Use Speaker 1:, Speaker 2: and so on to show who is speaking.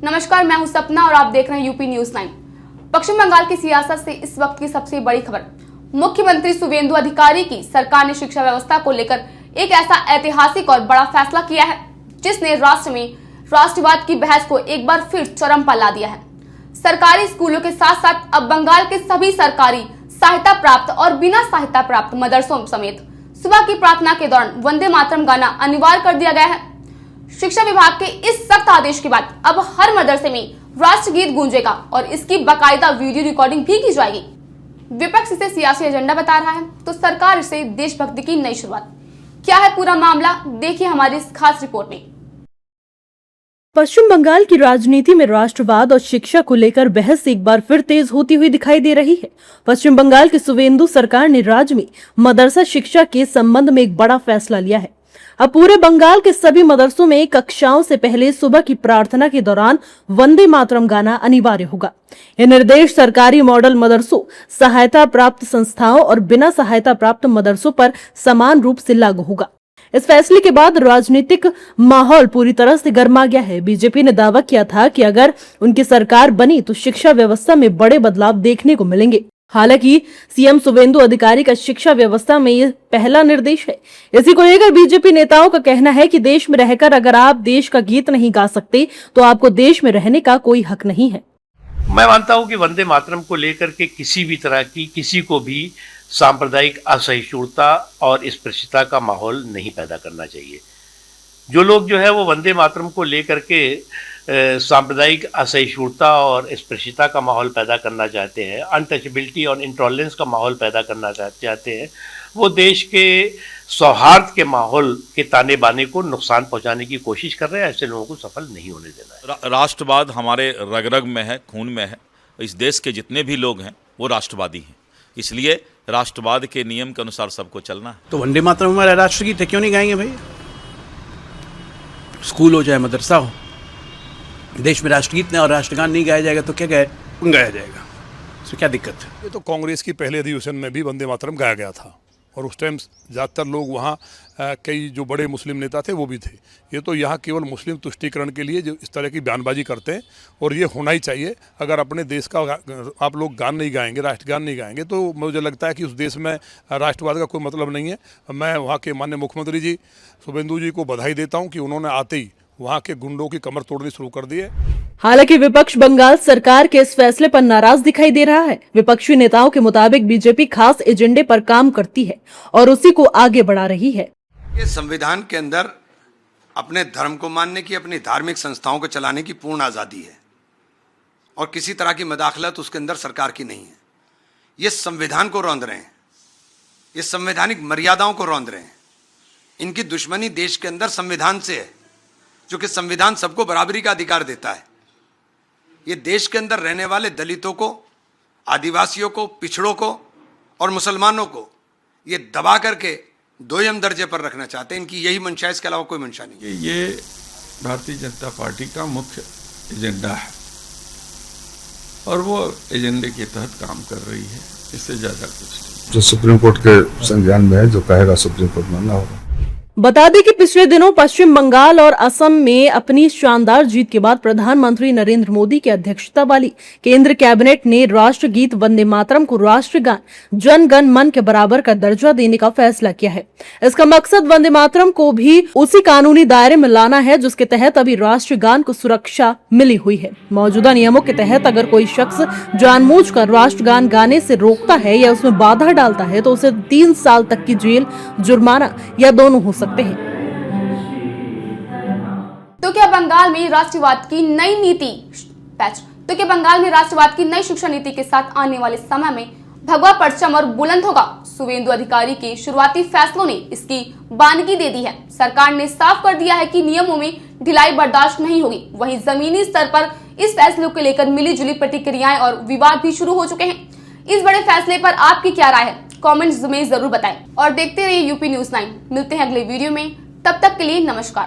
Speaker 1: नमस्कार, मैं हूं सपना और आप देख रहे हैं यूपी न्यूज 9। पश्चिम बंगाल की सियासत से इस वक्त की सबसे बड़ी खबर। मुख्यमंत्री शुवेंदु अधिकारी की सरकार ने शिक्षा व्यवस्था को लेकर एक ऐसा ऐतिहासिक और बड़ा फैसला किया है जिसने राष्ट्र में राष्ट्रवाद की बहस को एक बार फिर चरम पर ला दिया है। सरकारी स्कूलों के साथ साथ अब बंगाल के सभी सरकारी सहायता प्राप्त और बिना सहायता प्राप्त मदरसों समेत सुबह की प्रार्थना के दौरान वंदे मातरम गाना अनिवार्य कर दिया गया है। शिक्षा विभाग के इस सख्त आदेश के बाद अब हर मदरसे में राष्ट्रगीत गूंजेगा और इसकी बाकायदा वीडियो रिकॉर्डिंग भी की जाएगी। विपक्ष इसे सियासी एजेंडा बता रहा है तो सरकार इसे देशभक्ति की नई शुरुआत। क्या है पूरा मामला, देखिए हमारी इस खास रिपोर्ट में।
Speaker 2: पश्चिम बंगाल की राजनीति में राष्ट्रवाद और शिक्षा को लेकर बहस एक बार फिर तेज होती हुई दिखाई दे रही है। पश्चिम बंगाल की शुवेंदु सरकार ने राज्य में मदरसा शिक्षा के संबंध में एक बड़ा फैसला लिया है। अब पूरे बंगाल के सभी मदरसों में कक्षाओं से पहले सुबह की प्रार्थना के दौरान वंदे मातरम गाना अनिवार्य होगा। यह निर्देश सरकारी मॉडल मदरसों, सहायता प्राप्त संस्थाओं और बिना सहायता प्राप्त मदरसों पर समान रूप से लागू होगा। इस फैसले के बाद राजनीतिक माहौल पूरी तरह से गर्मा गया है। बीजेपी ने दावा किया था कि अगर उनकी सरकार बनी तो शिक्षा व्यवस्था में बड़े बदलाव देखने को मिलेंगे। हालांकि सीएम शुवेंदु अधिकारी का शिक्षा व्यवस्था में ये पहला निर्देश है। इसी को लेकर बीजेपी नेताओं का कहना है कि देश में रहकर अगर आप देश का गीत नहीं गा सकते तो आपको देश में रहने का कोई हक नहीं है।
Speaker 3: मैं मानता हूं कि वंदे मातरम को लेकर के किसी भी तरह की किसी को भी सांप्रदायिक असहिष्णुता और स्पृश्यता का माहौल नहीं पैदा करना चाहिए। जो लोग जो है वो वंदे मातरम को लेकर के सांप्रदायिक असहिष्णुता और स्पृश्यता का माहौल पैदा करना चाहते हैं, अनटचेबिलिटी और इंटॉलरेंस का माहौल पैदा करना चाहते हैं, वो देश के सौहार्द के माहौल के ताने बाने को नुकसान पहुंचाने की कोशिश कर रहे हैं। ऐसे लोगों को सफल नहीं होने देना है।
Speaker 4: राष्ट्रवाद हमारे रग रग में है, खून में है। इस देश के जितने भी लोग हैं वो राष्ट्रवादी हैं, इसलिए राष्ट्रवाद के नियम के अनुसार सबको चलना है।
Speaker 5: तो वंदे मातरम हमारा राष्ट्रगीत है, क्यों नहीं गाएंगे भाई? स्कूल हो चाहे मदरसा हो, देश में राष्ट्रगीत और राष्ट्रगान नहीं गाया जाएगा तो क्या गाया जाएगा? इसमें क्या दिक्कत है?
Speaker 6: ये तो कांग्रेस की पहले अधिवेशन में भी वंदे मातरम गाया गया था और उस टाइम ज़्यादातर लोग वहाँ कई जो बड़े मुस्लिम नेता थे वो भी थे। ये तो यहाँ केवल मुस्लिम तुष्टीकरण के लिए जो इस तरह की बयानबाजी करते हैं और ये होना ही चाहिए। अगर अपने देश का आप लोग गान नहीं गाएंगे, राष्ट्रगान नहीं गाएंगे तो मुझे लगता है कि उस देश में राष्ट्रवाद का कोई मतलब नहीं है। मैं वहाँ के माननीय मुख्यमंत्री जी शुवेंदु जी को बधाई देता हूँ कि उन्होंने आते ही वहाँ के गुंडों की कमर तोड़नी शुरू कर दी है।
Speaker 2: हालांकि विपक्ष बंगाल सरकार के इस फैसले पर नाराज दिखाई दे रहा है। विपक्षी नेताओं के मुताबिक बीजेपी खास एजेंडे पर काम करती है और उसी को आगे बढ़ा रही है।
Speaker 7: ये संविधान के अंदर अपने धर्म को मानने की, अपनी धार्मिक संस्थाओं को चलाने की पूर्ण आज़ादी है और किसी तरह की मदाखलत उसके अंदर सरकार की नहीं है। ये संविधान को रौंद रहे हैं, ये संवैधानिक मर्यादाओं को रौंद रहे हैं। इनकी दुश्मनी देश के अंदर संविधान से है, जो कि संविधान सबको बराबरी का अधिकार देता है। ये देश के अंदर रहने वाले दलितों को, आदिवासियों को, पिछड़ों को और मुसलमानों को ये दबा करके दोयम दर्जे पर रखना चाहते हैं। इनकी यही मंशा है, इसके अलावा कोई मंशा नहीं।
Speaker 8: ये भारतीय जनता पार्टी का मुख्य एजेंडा है और वो एजेंडे के तहत काम कर रही है, इससे ज्यादा कुछ नहीं।
Speaker 9: जो सुप्रीम कोर्ट के संज्ञान में है, जो कहेगा सुप्रीम कोर्ट मानना होगा।
Speaker 2: बता दें कि पिछले दिनों पश्चिम बंगाल और असम में अपनी शानदार जीत के बाद प्रधानमंत्री नरेंद्र मोदी की अध्यक्षता वाली केंद्र कैबिनेट ने राष्ट्रगीत वंदे मातरम को राष्ट्रगान जन गण मन के बराबर का दर्जा देने का फैसला किया है। इसका मकसद वंदे मातरम को भी उसी कानूनी दायरे में लाना है जिसके तहत अभी राष्ट्रगान को सुरक्षा मिली हुई है। मौजूदा नियमों के तहत अगर कोई शख्स जानबूझकर राष्ट्रगान गाने से रोकता है या उसमें बाधा डालता है तो उसे 3 साल तक की जेल, जुर्माना या दोनों हो सकते हैं।
Speaker 1: तो क्या बंगाल में राष्ट्रवाद की नई नीति तो क्या बंगाल में राष्ट्रवाद की नई शिक्षा नीति के साथ आने वाले समय में भगवा परचम और बुलंद होगा? शुवेंदु अधिकारी के शुरुआती फैसलों ने इसकी बानगी दे दी है। सरकार ने साफ कर दिया है कि नियमों में ढिलाई बर्दाश्त नहीं होगी। वहीं जमीनी स्तर पर इस फैसले को लेकर मिली जुली प्रतिक्रियाएं और विवाद भी शुरू हो चुके हैं। इस बड़े फैसले पर आपकी क्या राय है? कमेंट्स में जरूर बताएं और देखते रहिए यूपी न्यूज 9। मिलते हैं अगले वीडियो में, तब तक के लिए नमस्कार।